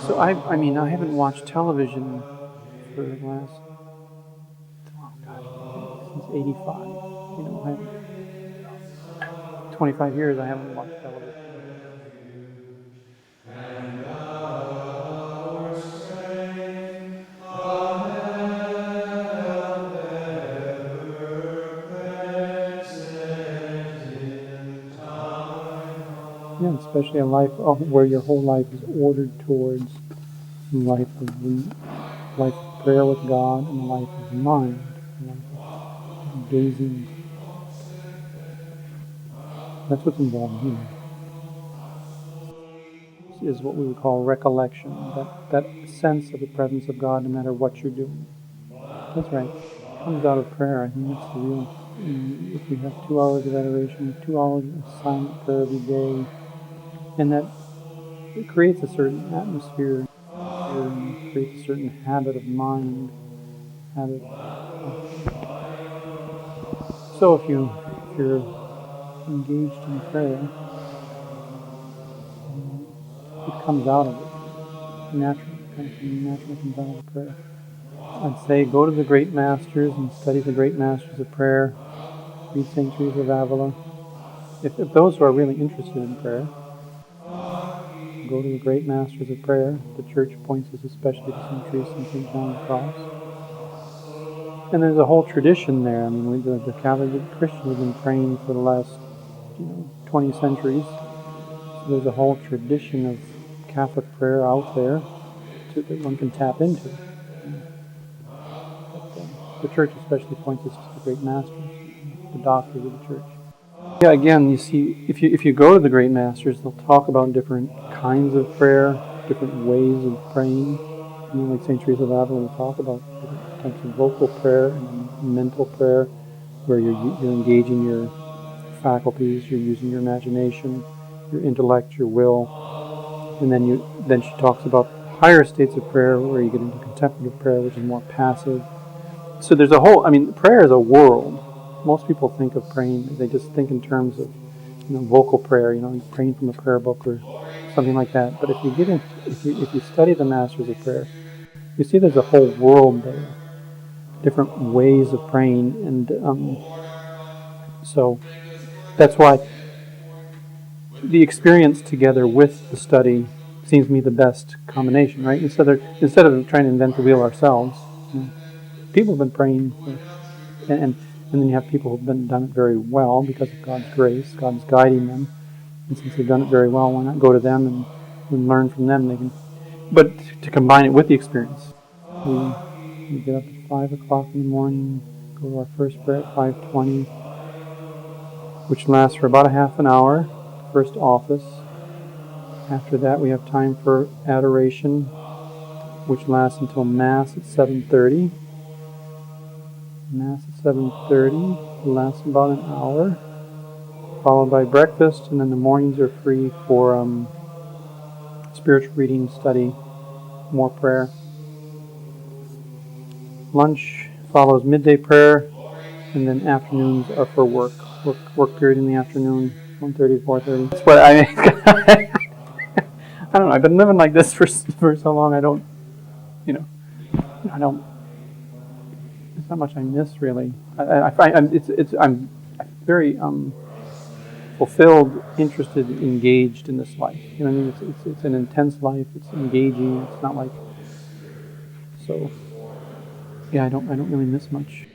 So I mean, I haven't watched television for the last, oh gosh, since '85. I haven't, 25 years I haven't watched television. And our strength, a help ever present in time of Yeah, especially a life where your whole life is ordered towards a life of prayer with God and a life of mind, a life of gazing. That's what's involved here. Is what we would call recollection, that sense of the presence of God no matter what you're doing. That's right. It comes out of prayer. I think that's the real, if we have 2 hours of adoration, 2 hours of silent prayer every day, and that it creates a certain atmosphere and creates a certain habit of mind, habit. So if you're engaged in prayer, it comes out of it naturally. Kind of naturally comes out of the prayer. I'd say go to the great masters and study the great masters of prayer. Read St. Teresa of Avila. If those who are really interested in prayer, go to the great masters of prayer. The Church points us especially to St. Teresa and St. John of the Cross. And there's a whole tradition there. I mean, the Catholic Christians have been praying for the last 20 centuries. So there's a whole tradition of Catholic prayer out there that one can tap into. But the Church especially points us to the great masters, the doctors of the Church. Yeah, again, you see, if you go to the great masters, they'll talk about different kinds of prayer, different ways of praying. Like St. Teresa of Avila will talk about different types of vocal prayer and mental prayer, where you're engaging your faculties, you're using your imagination, your intellect, your will, and then she talks about higher states of prayer, where you get into contemplative prayer, which is more passive. So there's a whole. I mean, prayer is a world. Most people think of praying; they just think in terms of vocal prayer. Praying from a prayer book or something like that. But if you get in, if you study the masters of prayer, you see there's a whole world there, different ways of praying, and so that's why the experience together with the study seems to me the best combination, right? Instead of trying to invent the wheel ourselves, people have been praying, and then you have people who've done it very well because of God's grace. God's guiding them, and since they've done it very well, why not go to them and learn from them? But to combine it with the experience, we get up at 5 o'clock in the morning, go to our first prayer at 5:20, which lasts for about a half an hour. First office. After that, we have time for adoration, which lasts until Mass at 7:30. Mass at 7:30 lasts about an hour, followed by breakfast, and then the mornings are free for spiritual reading, study, more prayer. Lunch follows midday prayer, and then afternoons are for work. Work period in the afternoon, 1:30 to 4:30. That's what I mean. I don't know. I've been living like this for so long. I don't. I don't. There's not much I miss really. I find I'm very fulfilled, interested, engaged in this life. You know what I mean? It's an intense life. It's engaging. It's not like so. Yeah, I don't really miss much.